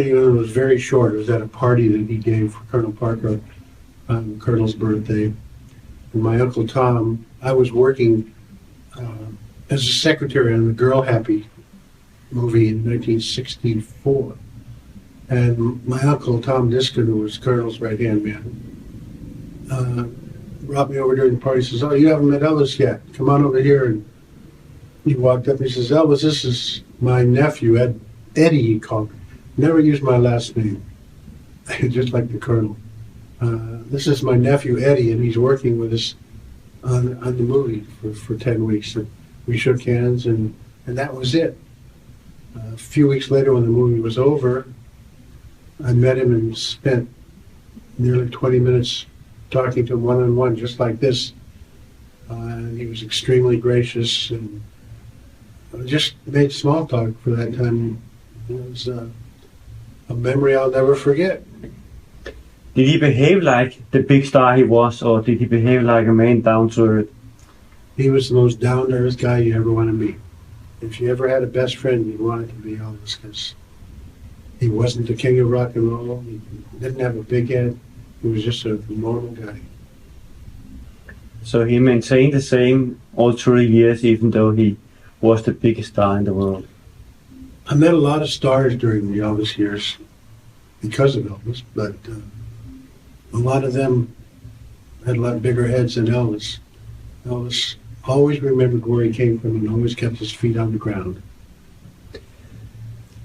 meeting with him was very short. It was at a party that he gave for Colonel Parker on Colonel's birthday. And my Uncle Tom, I was working as a secretary on the Girl Happy movie in 1964. And my uncle, Tom Diskin, who was Colonel's right-hand man, brought me over during the party. He says, "Oh, you haven't met Elvis yet. Come on over here." And he walked up and he says, "Elvis, this is my nephew, Eddie," he called me. Never used my last name, just like the Colonel. This is my nephew, Eddie, and he's working with us on the movie for 10 weeks. And we shook hands, and that was it. A few weeks later, when the movie was over, I met him and spent nearly 20 minutes talking to him one-on-one, just like this. And he was extremely gracious, and just made small talk for that time. It was a memory I'll never forget. Did he behave like the big star he was, or did he behave like a man down to earth? He was the most down-to-earth guy you ever want to meet. If you ever had a best friend, you'd want it to be Elvis, because he wasn't the king of rock and roll. He didn't have a big head. He was just a normal guy. So he maintained the same all through the years, even though he was the biggest star in the world. I met a lot of stars during the Elvis years because of Elvis, but a lot of them had a lot bigger heads than Elvis. Elvis always remembered where he came from and always kept his feet on the ground.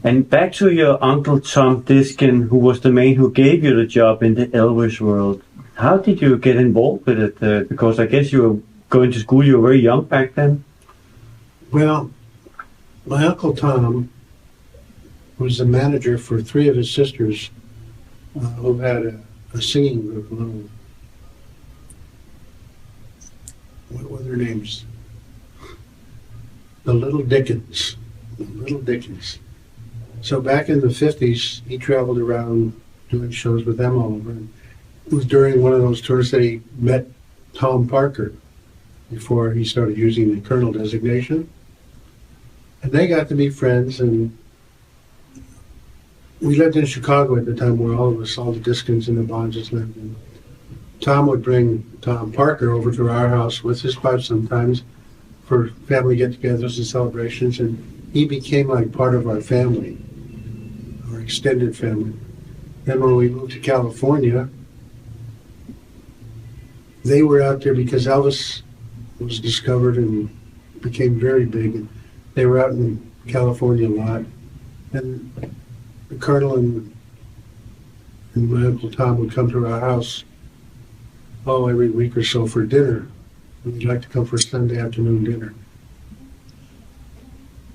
And back to your uncle Tom Diskin, who was the man who gave you the job in the Elvis world. How did you get involved with it? Because I guess you were going to school, you were very young back then. Well, my Uncle Tom was the manager for three of his sisters who had a singing group, what were their names? The Little Dickens. The Little Dickens. So back in the 50s, he traveled around doing shows with them all over. And it was during one of those tours that he met Tom Parker before he started using the Colonel designation. And they got to be friends, and we lived in Chicago at the time where all the Diskins and the Bonjas lived. And Tom would bring Tom Parker over to our house with his wife sometimes for family get-togethers and celebrations, and he became like part of our family, our extended family. Then when we moved to California, they were out there because Elvis was discovered and became very big. And they were out in California a lot. And the Colonel and my Uncle Tom would come to our house, every week or so for dinner. We'd like to come for Sunday afternoon dinner.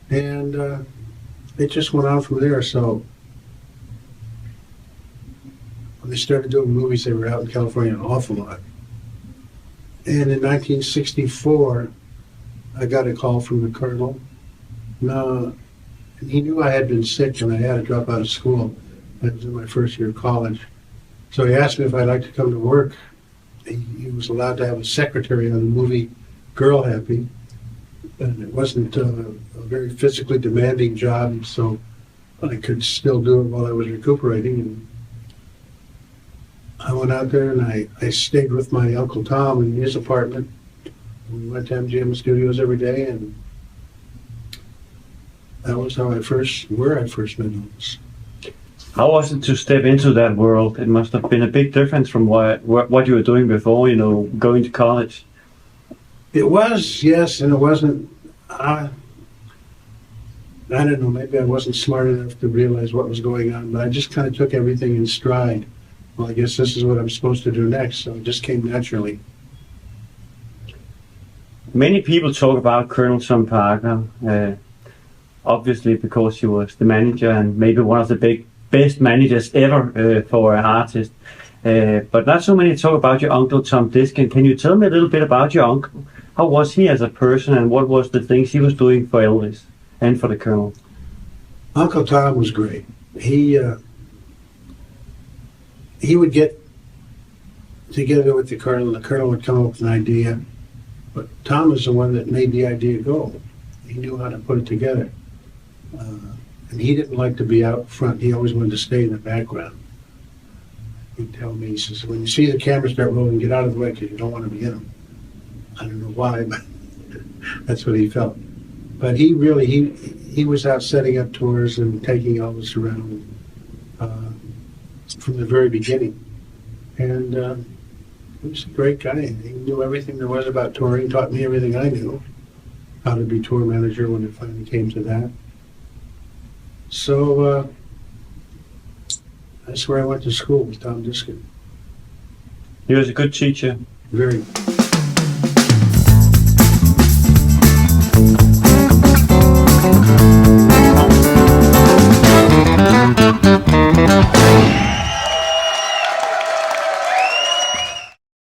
And it just went on from there. So when they started doing movies, they were out in California an awful lot. And in 1964, I got a call from the Colonel. And he knew I had been sick and I had to drop out of school. I was in my first year of college. So he asked me if I'd like to come to work. He was allowed to have a secretary on the movie Girl Happy. And it wasn't a very physically demanding job, so I could still do it while I was recuperating. And I went out there and I stayed with my Uncle Tom in his apartment. We went to MGM Studios every day, and that was where I first met Elvis. How was it to step into that world? It must have been a big difference from what you were doing before, going to college. It was, yes, and it wasn't. I don't know, maybe I wasn't smart enough to realize what was going on, but I just kind of took everything in stride. Well, I guess this is what I'm supposed to do next, so it just came naturally. Many people talk about Colonel Tom Parker, obviously because he was the manager and maybe one of the best managers ever for an artist. But not so many talk about your uncle Tom Diskin. Can you tell me a little bit about your uncle? How was he as a person, and what was the things he was doing for Elvis and for the Colonel? Uncle Tom was great. He would get together with the Colonel, and the Colonel would come up with an idea. But Tom was the one that made the idea go. He knew how to put it together. And he didn't like to be out front. He always wanted to stay in the background. He'd tell me, he says, when you see the camera start rolling, get out of the way because you don't want to be in them. I don't know why, but that's what he felt. But he really, he was out setting up tours and taking Elvis around from the very beginning. And he was a great guy. He knew everything there was about touring, taught me everything I knew, how to be tour manager when it finally came to that. So that's where I went to school with Tom Diskin. He was a good teacher. Very.